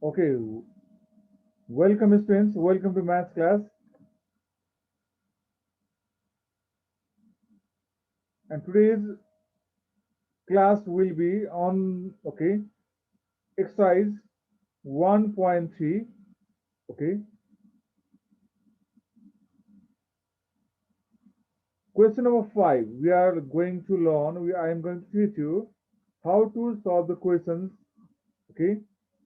Okay, welcome students, welcome to maths class. And today's class will be on, exercise 1.3, okay. Question number 5, we are going to learn, I am going to teach you how to solve the questions, okay,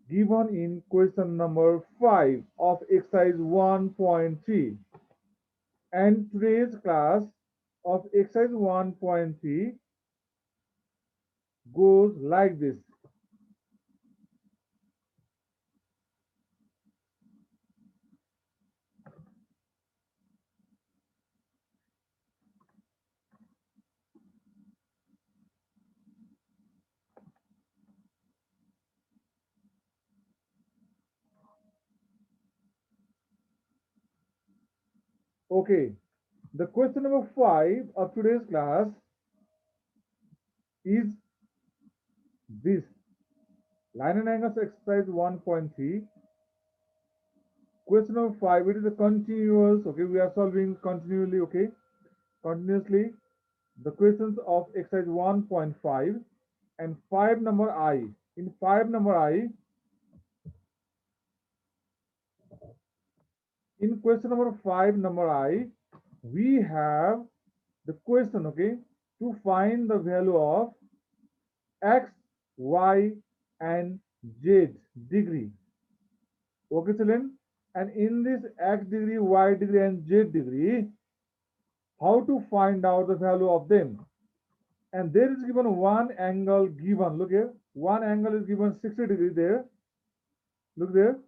given in question number 5 of exercise 1.3. And today's class of exercise 1.3 goes like this. Okay, the question number 5 of today's class is this. Line and angles exercise 1.3. Question number 5, it is a continuous, okay, we are solving continually, okay, continuously the questions of exercise 1.5 and 5 number I. In 5 number I, in question number 5 number I, we have the question, okay, to find the value of x, y, and z degree. Okay, children. And in this x degree, y degree, and z degree, how to find out the value of them? And there is given one angle given. Look here, one angle is given 60 degree there. Look there,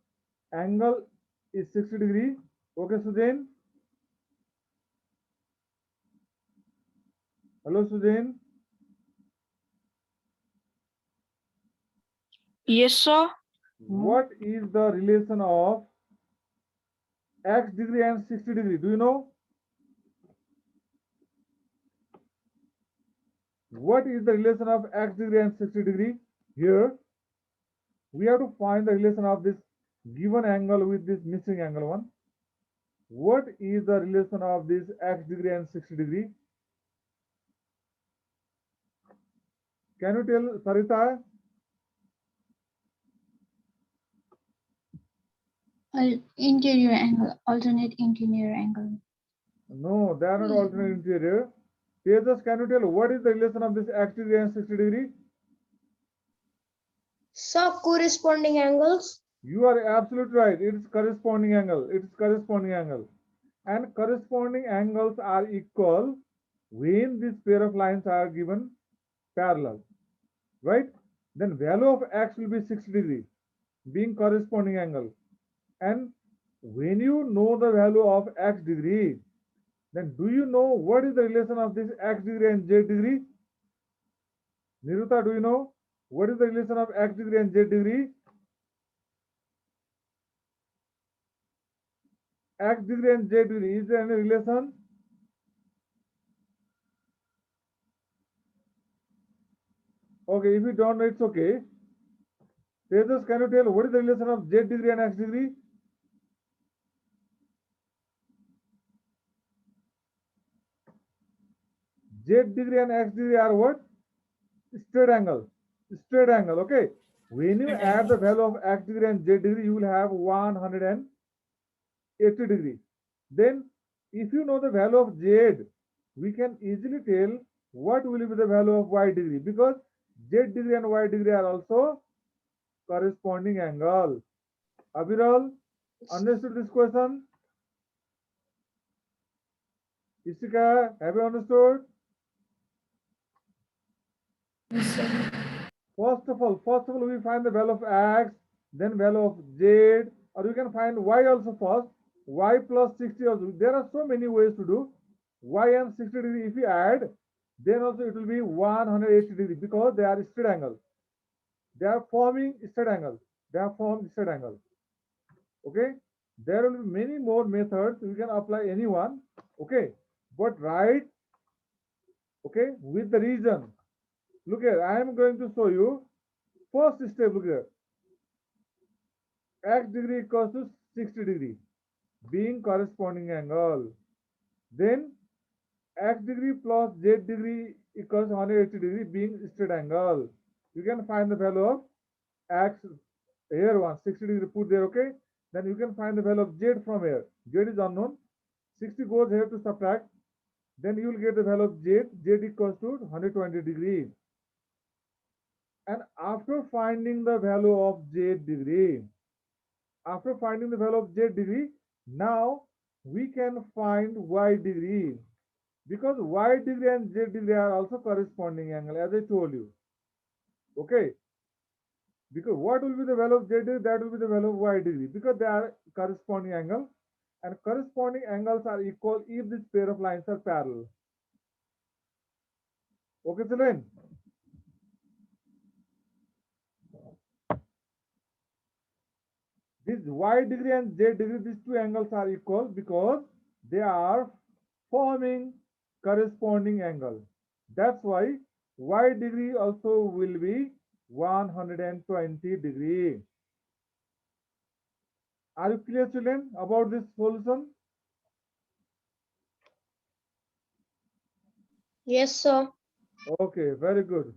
angle is 60 degree. Okay, Sujin. Hello, Sujin. Yes, sir. What is the relation of x degree and 60 degree? Do you know? What is the relation of x degree and 60 degree? Here, we have to find the relation of this given angle with this missing angle one. What is the relation of this x degree and 60 degree? Can you tell, Sarita? Interior angle, alternate interior angle. No, they are not alternate interior. Tejas, can you tell what is the relation of this x degree and 60 degree? So corresponding angles. You are absolutely right. It is corresponding angle. It is corresponding angle. And corresponding angles are equal when this pair of lines are given parallel, right? Then value of x will be 60 degree, being corresponding angle. And when you know the value of x degree, then do you know what is the relation of this x degree and z degree? Niruta, do you know what is the relation of x degree and z degree? X degree and z degree, is there any relation? Okay, if you don't know, it's okay. Tejas, can you tell what is the relation of z degree and x degree? Z degree and x degree are what? Straight angle. Straight angle, okay. When you add the value of x degree and z degree, you will have 180 degree. Then, if you know the value of z, we can easily tell what will be the value of y degree, because z degree and y degree are also corresponding angle. Abiral, understood this question? Isika, have you understood? First of all, we find the value of x, then value of z, or we can find y also first. Y plus 60 also. There are so many ways to do. Y and 60 degree, if we add, then also it will be 180 degree, because they are straight angle. They are forming straight angle. They are formed straight angle. Okay. There will be many more methods. We can apply any one. Okay. But write, okay, with the reason. Look here, I am going to show you first step. Look here. x degree equals to 60 degree being corresponding angle. Then x degree plus z degree equals 180 degree being straight angle. You can find the value of x here, 60 degree put there, okay? Then you can find the value of z from here. Z is unknown. 60 goes here to subtract. Then you will get the value of z. Z equals to 120 degree. And after finding the value of z degree, now we can find y degree, because y degree and z degree are also corresponding angle, as I told you. Okay, because what will be the value of z degree? That will be the value of y degree, because they are corresponding angle, and corresponding angles are equal if this pair of lines are parallel. Okay, children. This y degree and z degree, these two angles are equal because they are forming corresponding angle. That's why y degree also will be 120 degree. Are you clear, children, about this solution? Yes, sir. Okay, very good.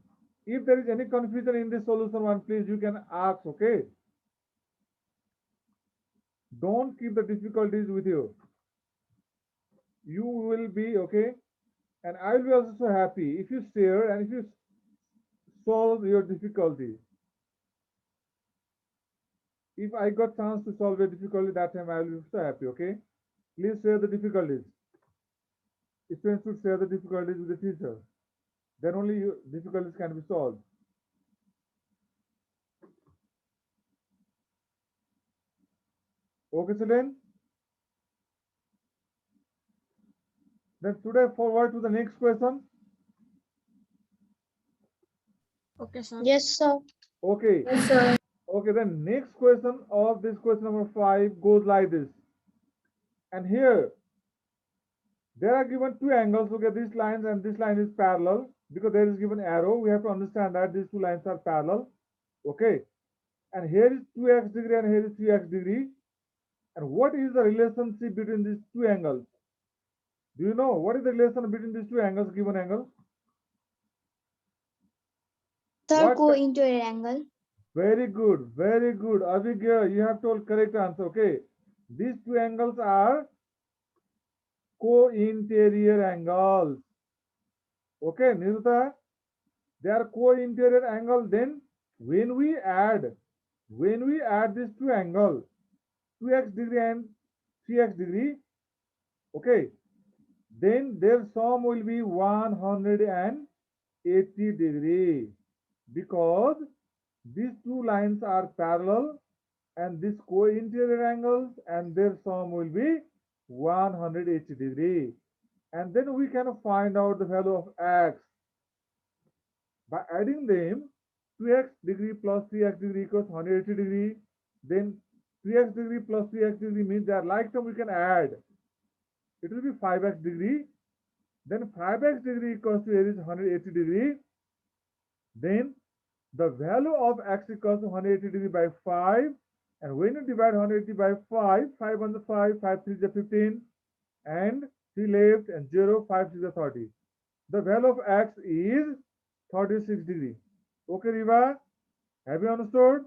If there is any confusion in this solution one, please you can ask, okay? Don't keep the difficulties with you. You will be, okay? And I will be also so happy if you share and if you solve your difficulty. If I got chance to solve a difficulty, that time I will be so happy, okay? Please share the difficulties. Students should share the difficulties with the teacher. Then only difficulties can be solved. Okay, children? Then should I forward to the next question? Okay, sir. Yes, sir. Okay. Yes, sir. Okay, then next question of this question number 5 goes like this. And here, there are given two angles. Okay, this line and this line is parallel because there is given arrow. We have to understand that these two lines are parallel. Okay, and here is 2x degree and here is 3x degree. And what is the relationship between these two angles? Do you know what is the relation between these two angles, given angles? Sir, What? co-interior angle. Very good, very good. Avigya, you have told correct answer. Okay, these two angles are co-interior angles. Okay, Niruta, they are co-interior angle. Then when we add these two angles, 2x degree and 3x degree, okay, then their sum will be 180 degree, because these two lines are parallel and this co-interior angles, and their sum will be 180 degree. And then we can find out the value of x by adding them. 2x degree plus 3x degree equals 180 degree. Then 3x degree plus 3x degree means they are like term, we can add. It will be 5x degree. Then 5x degree equals to here is 180 degree. Then the value of x equals to 180 degree by 5. And when you divide 180 by 5, 5 on the 5, 5 3 is 15, and 3 left, and 0, 5 is 30. The value of x is 36 degree. Okay, Riva, have you understood?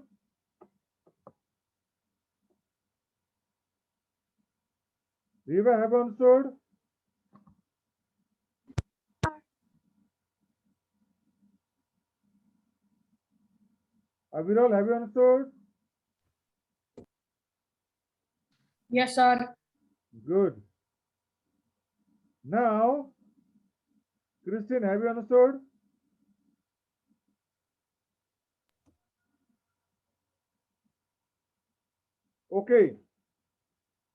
Riva, have you understood? Aviral, have you understood? Yes, sir. Good. Now, Christine, have you understood? Okay.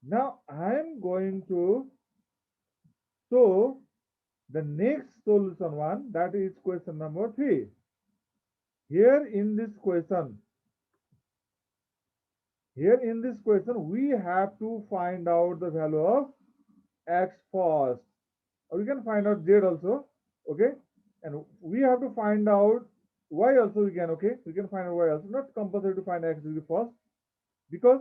Now I am going to show the next solution one, that is question number 3. Here in this question, we have to find out the value of x first. Or we can find out z also, okay? And we have to find out y also, we can, okay? We can find out y also, not compulsory to find x degree first. because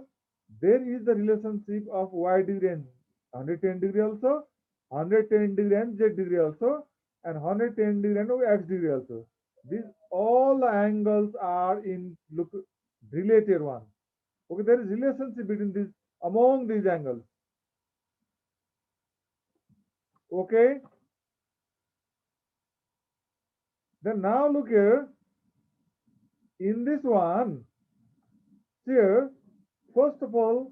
there is the relationship of y degree and 110 degree also, 110 degree and z degree also, and 110 degree and x degree also. These all angles are in look related one. Okay, there is relationship between these among these angles. Okay. Then now look here. In this one, here, first of all,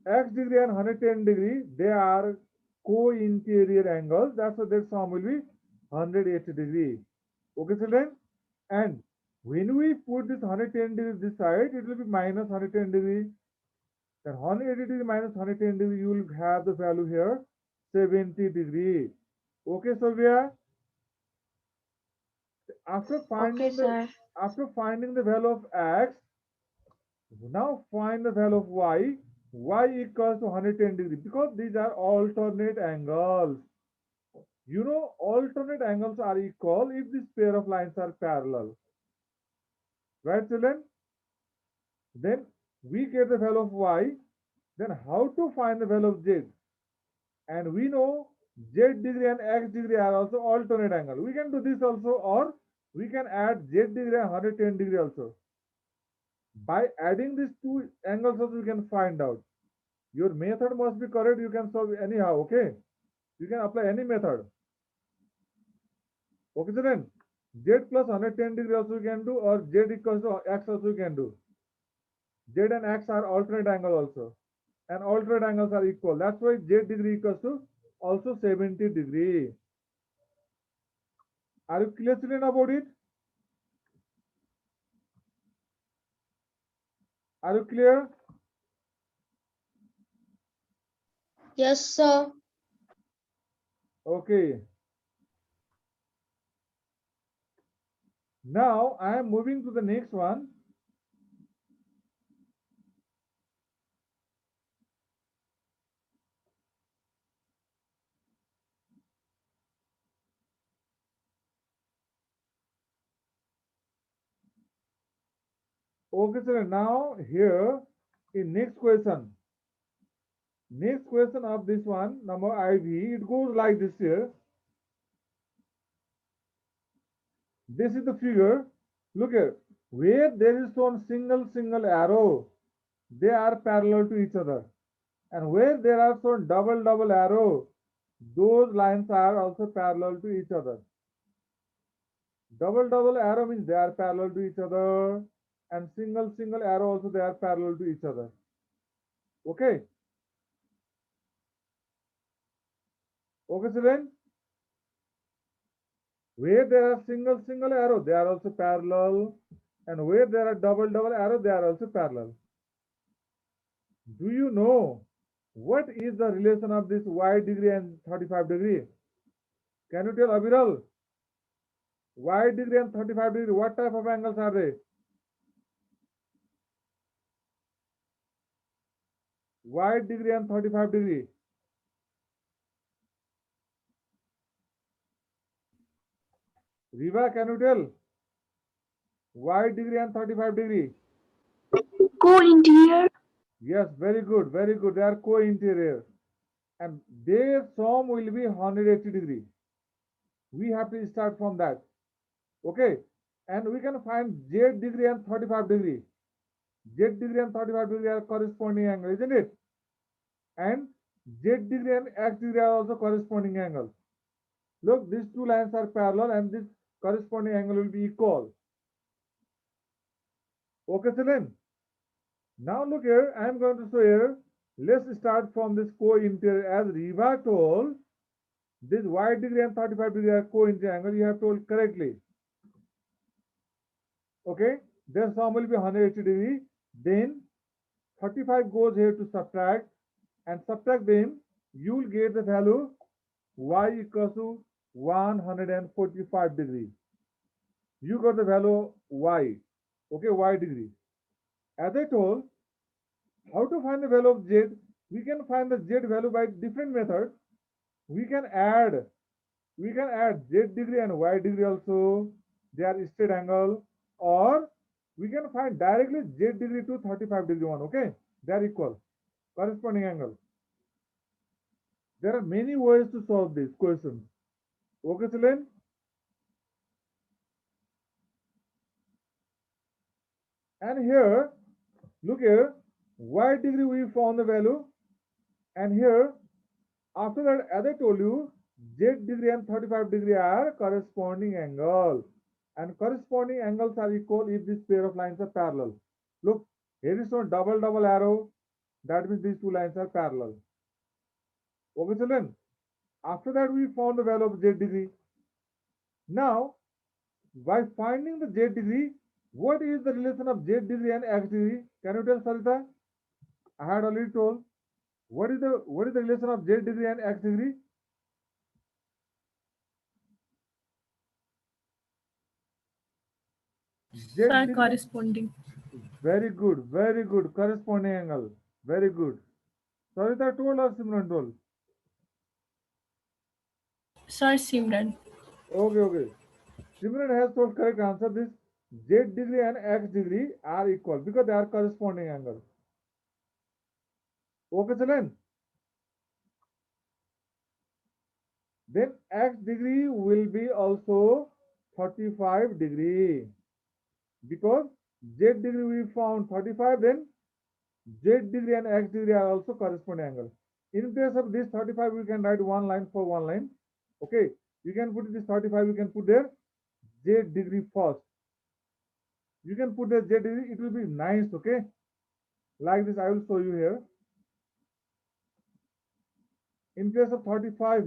x degree and 110 degree, they are co-interior angles. That's why their sum will be 180 degree. Okay, children? And when we put this 110 degree this side, it will be minus 110 degree. Then 180 degree minus 110 degree, you will have the value here 70 degree. Okay, Sylvia? After Okay, finding sir. the value of x, now find the value of y. Y equals to 110 degree because these are alternate angles. You know, alternate angles are equal if this pair of lines are parallel. Right, children? Then we get the value of y. Then how to find the value of z? And we know z degree and x degree are also alternate angle. We can do this also, or we can add z degree and 110 degree also. By adding these two angles also we can find out. Your method must be correct. You can solve anyhow, okay? You can apply any method. Okay, then z plus 110 degree also you can do, or z equals to x also you can do. Z and x are alternate angle also. And alternate angles are equal. That's why z degree equals to also 70 degree. Are you clear, children, about it? Are you clear? Yes, sir. Okay. Now I am moving to the next one. Okay, sir. Now here in next question. Next question of this one, number IV, it goes like this here. This is the figure. Look here. Where there is one single arrow, they are parallel to each other. And where there are some double arrow, those lines are also parallel to each other. Double arrow means they are parallel to each other, and single arrow also they are parallel to each other. Okay. Okay, children. Where there are single arrow, they are also parallel, and where there are double arrow, they are also parallel. Do you know what is the relation of this y degree and 35 degree? Can you tell, Abiral? Y degree and 35 degree, what type of angles are they? Y degree and 35 degree. Riva, can you tell? Y degree and 35 degree. Co-interior. Yes, very good, very good. They are co-interior. And their sum will be 180 degree. We have to start from that. Okay. And we can find z degree and 35 degree. Z degree and 35 degree are corresponding angle, isn't it? And z degree and x degree are also corresponding angles. Look, these two lines are parallel and this corresponding angle will be equal. Okay, children. Now look here, I am going to show here. Let's start from this co-interior. As Riva told, this y degree and 35 degree are co-interior angle. You have told correctly. Okay, their sum will be 180 degree. Then 35 goes here to subtract, and subtract them. You will get the value y equals to 145 degree. You got the value y. Okay, y degree. As I told, how to find the value of z? We can find the z value by different methods. We can add z degree and y degree also. They are straight angle, or we can find directly z degree to 35 degree one. Okay, they are equal, corresponding angle. There are many ways to solve this question. Okay, children? And here, look here, y degree we found the value, and here, after that, as I told you, z degree and 35 degree are corresponding angle, and corresponding angles are equal if this pair of lines are parallel. Look, here is no double arrow, that means these two lines are parallel. Okay, children? After that, we found the value of z degree. Now, by finding the z degree, what is the relation of z degree and x degree? Can you tell, Sarita? I had already told. What is the relation of z degree and x degree? Z Sir, degree. corresponding. Very good, very good. Corresponding angle. Very good. Sarita told or Simran told? Sir, Simran. Okay, okay. Simran has told correct answer. This z degree and x degree are equal because they are corresponding angle. Okay, children. Then x degree will be also 35 degree because z degree we found 35, then z degree and x degree are also corresponding angle. In place of this 35, we can write one line for one line. Okay, you can put this 35, you can put there z degree first. You can put the z degree, it will be nice. Okay, like this I will show you here. In place of 35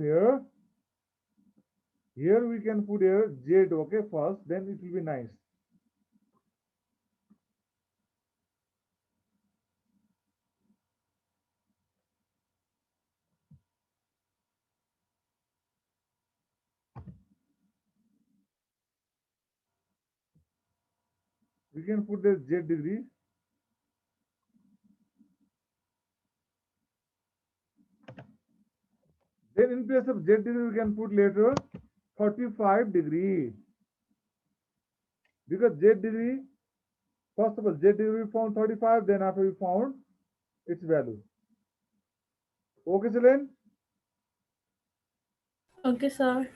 here we can put here z, okay, first, then it will be nice. We can put the z degree. Then in place of z degree, we can put later 35 degree. Because z degree, first of all, z degree we found 35, then after we found its value. Okay, children? Okay, sir.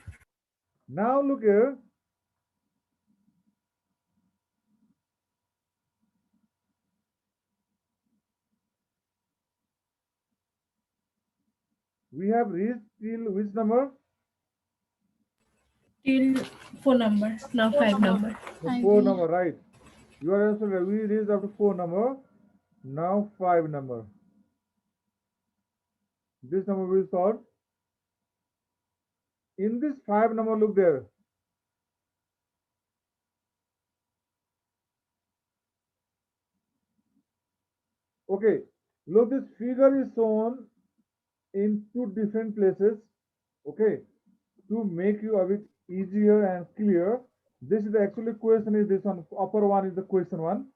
Now look here. We have reached till which number? Till 4 number. Now 5 number. The 4 number, right? You are also right. We reached up to 4 number. Now 5 number. This number will solve. In this 5 number, look there. Okay, look, this figure is shown in two different places. Okay, to make you a bit easier and clear. This is the actually question is this one. Upper one is the question one.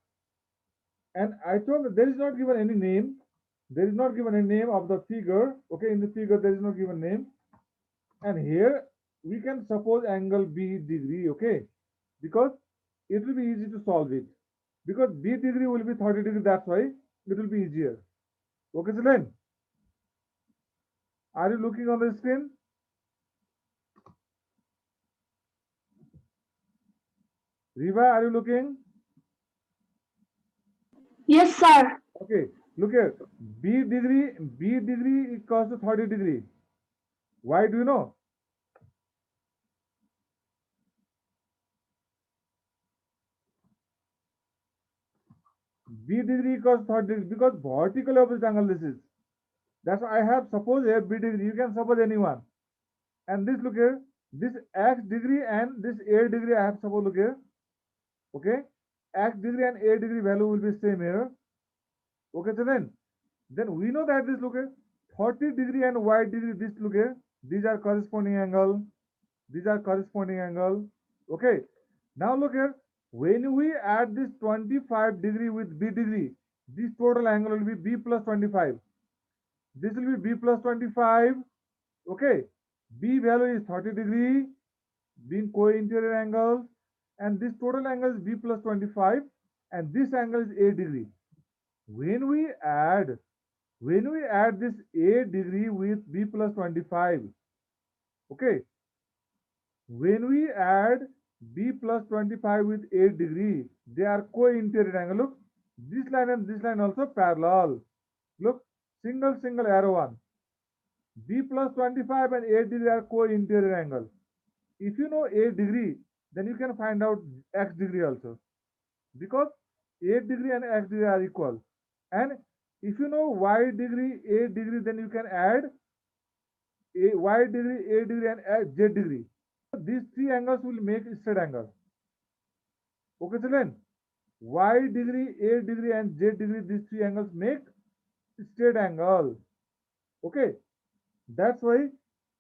And I told that there is not given any name. There is not given a name of the figure. Okay, in the figure there is not given name. And here we can suppose angle B degree. Okay, because it will be easy to solve it. Because B degree will be 30 degree. That's why it will be easier. Okay, children. Are you looking on the screen? Riva, are you looking? Yes, sir. Okay, look here. B degree equals to 30 degree. Why do you know? B degree equals 30 degree because vertical opposite angle this is. That's why I have suppose here B degree. You can suppose anyone. And this, look here, this x degree and this A degree I have suppose, look here. Okay, x degree and A degree value will be same here. Okay, so then we know that this, look here, 30 degree and y degree, this, look here, these are corresponding angle. These are corresponding angle. Okay, now look here, when we add this 25 degree with B degree, this total angle will be B plus 25. This will be B plus 25. Okay, B value is 30 degree, being co-interior angles, and this total angle is B plus 25, and this angle is A degree. when we add this A degree with B plus 25, okay, when we add B plus 25 with A degree, they are co-interior angle. Look, this line and this line also parallel. Look, single arrow one. B plus 25 and A degree are co-interior angle. If you know A degree, then you can find out X degree also, because A degree and X degree are equal. And if you know Y degree, A degree, then you can add Y degree, A degree, and Z degree. These three angles will make straight angle. Okay, children? Y degree, A degree, and Z degree, these three angles make straight angle. Okay, that's why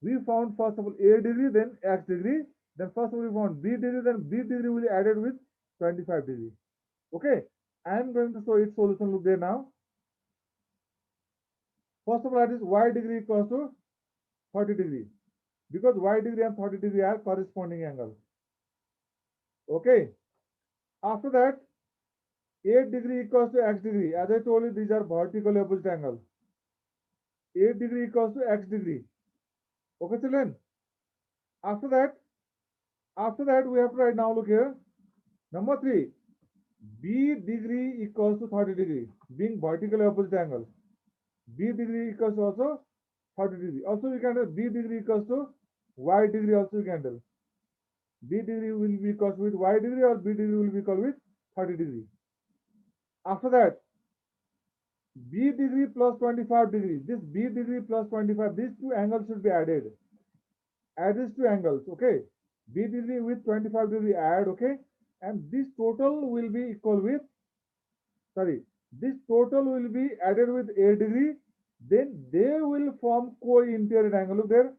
we found first of all A degree, then X degree, then first of all we found B degree, then B degree will be added with 25 degree. Okay, I am going to show its solution. Look there now. First of all, that is Y degree equals to 30 degree, because Y degree and 30 degree are corresponding angle. Okay, after that, A degree equals to X degree. As I told you, these are vertical opposite angle. A degree equals to X degree. Okay, children. After that we have to write now. Look here. Number 3, B degree equals to 30 degree, being vertical opposite angle. B degree equals to also 30 degree. Also, we can do B degree equals to Y degree. Also, we can do B degree will be equals with Y degree, or B degree will be equal with 30 degree. After that, B degree plus 25 degree. This B degree plus 25, these two angles should be added. Add these two angles, okay? B degree with 25 degree add, okay? And this total will be equal with, this total will be added with A degree. Then they will form co-interior angle. Look there.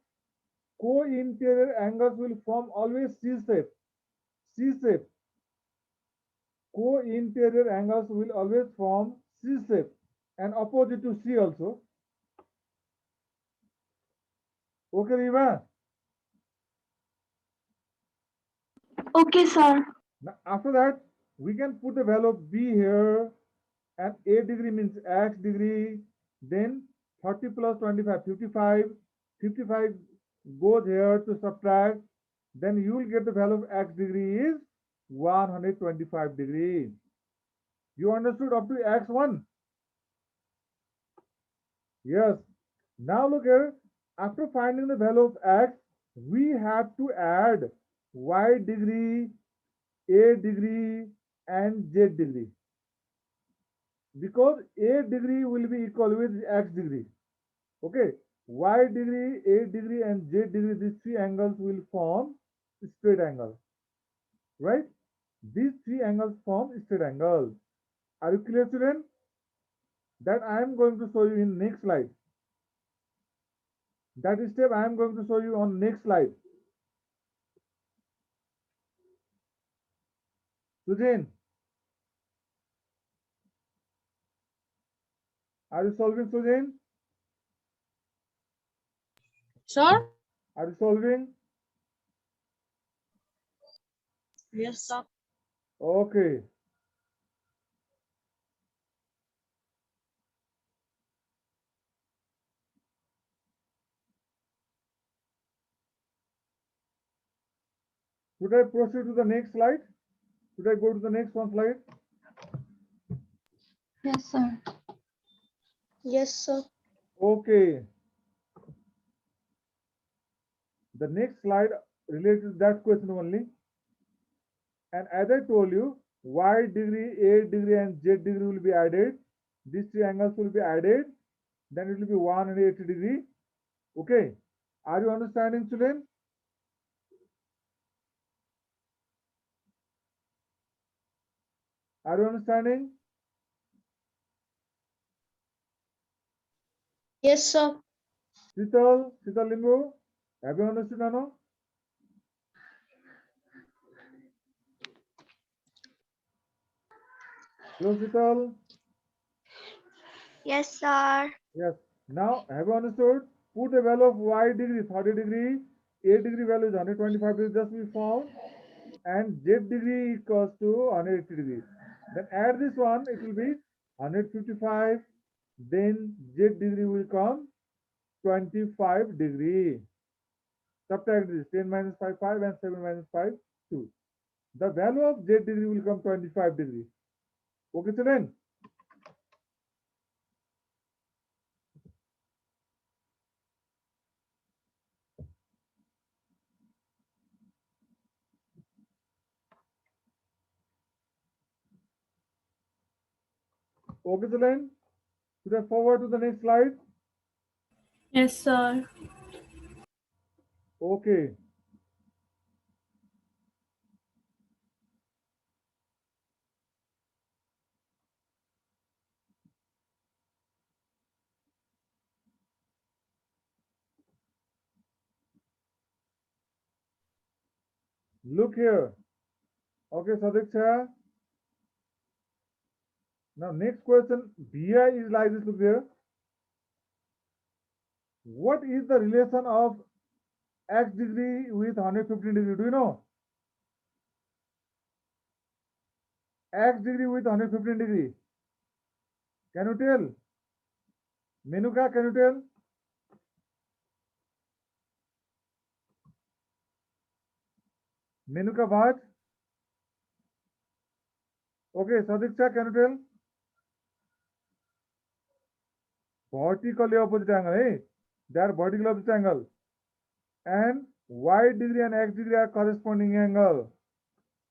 Co-interior angles will form always C shape. C shape. Co-interior angles will always form C shape, and opposite to C also. Okay, Riva? Okay, sir. Now, after that, we can put the value of B here, and A degree means X degree. Then 30 plus 25, 55. 55 goes here to subtract. Then you will get the value of X degree is 125 degree. You understood up to X1? Yes. Now look here. After finding the value of X, we have to add Y degree, A degree, and Z degree, because A degree will be equal with X degree. Okay, Y degree, A degree, and Z degree, these three angles will form straight angle, right? These three angles form straight angle. Are you clear, children? That I am going to show you in next slide. That step I am going to show you on next slide. Sujin, are you solving, Sujin? Sir? Are you solving? Yes, sir. Okay. Should I proceed to the next slide? Should I go to the next one slide? Yes, sir. Yes, sir. Okay. The next slide related to that question only. And as I told you, Y degree, A degree, and Z degree will be added. These three angles will be added. Then it will be 180 degree. Okay. Are you understanding, children? Are you understanding? Yes, sir. Sital Limbu, have you understood, Nano? Hello, Sital. Yes, sir. Yes. Now, have you understood? Put a value of Y degree 30 degree, A degree value is 125 degree, just we found, and Z degree equals to 180 degree. Then add this one, it will be 155, then z degree will come 25 degree. Subtract this 10 minus 5, 5 and 7 minus 5, 2. The value of z degree will come 25 degree. Okay, children? Okay, children? Should I forward to the next slide? Yes, sir. Okay. Look here. Okay, Sadiksha. Now, next question. BI is like this. Look here. What is the relation of x degree with 115 degree? Do you know? X degree with 115 degree. Can you tell? Menuka, can you tell? Menuka Bhatt? Okay, Sadiksha, can you tell? Vertically opposite angle, eh? They are vertically opposite angle. And y degree and x degree are corresponding angle.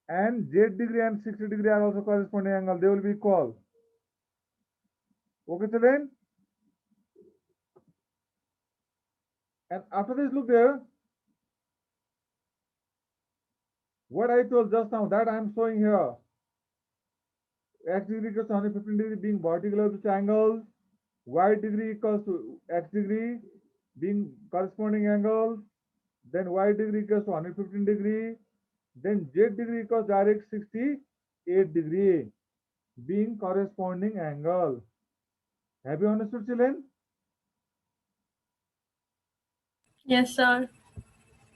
And z degree and 60 degree are also corresponding angle. They will be equal. Okay, children? And after this, look there. What I told just now, that I am showing here. X degree equals to 115 degree being vertical opposite angles. Y degree equals to x degree being corresponding angles. Then y degree equals to 115 degree. Then z degree equals direct 68 degree being corresponding angle. Have you understood, children? Yes, sir.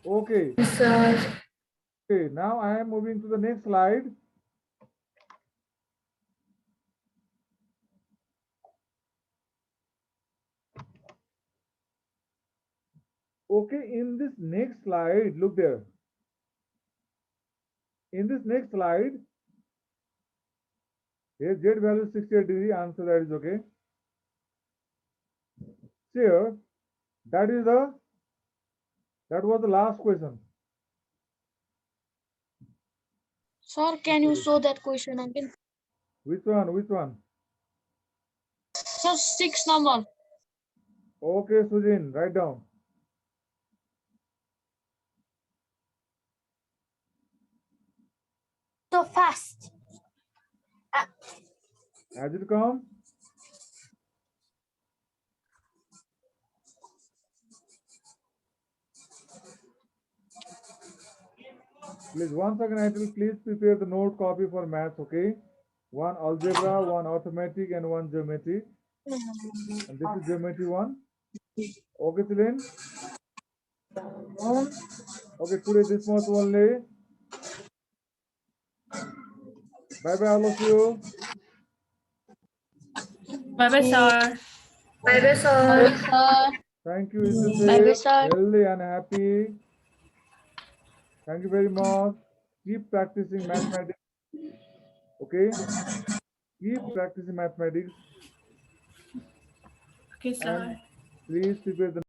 Okay. Yes, sir. Okay, now I am moving to the next slide. Okay, in this next slide, look there. In this next slide, here z value is 68 degree, answer that is okay. Here, that was the last question. Sir, can you show that question again? Which one? Which one? Sir, 6 number. Okay, Sujin, write down. So fast. Has it come? Please, once again, I will please prepare the note copy for maths, okay? One algebra, one arithmetic, and one geometry. And this is geometry one. Okay, children? Okay, today this much only. Bye-bye, all of you. Bye-bye, sir. Bye, sir. Thank you. Stay Bye, safe, sir. healthy, and happy. Thank you very much. Keep practicing mathematics. Okay? Keep practicing mathematics. Okay, sir. Please prepare the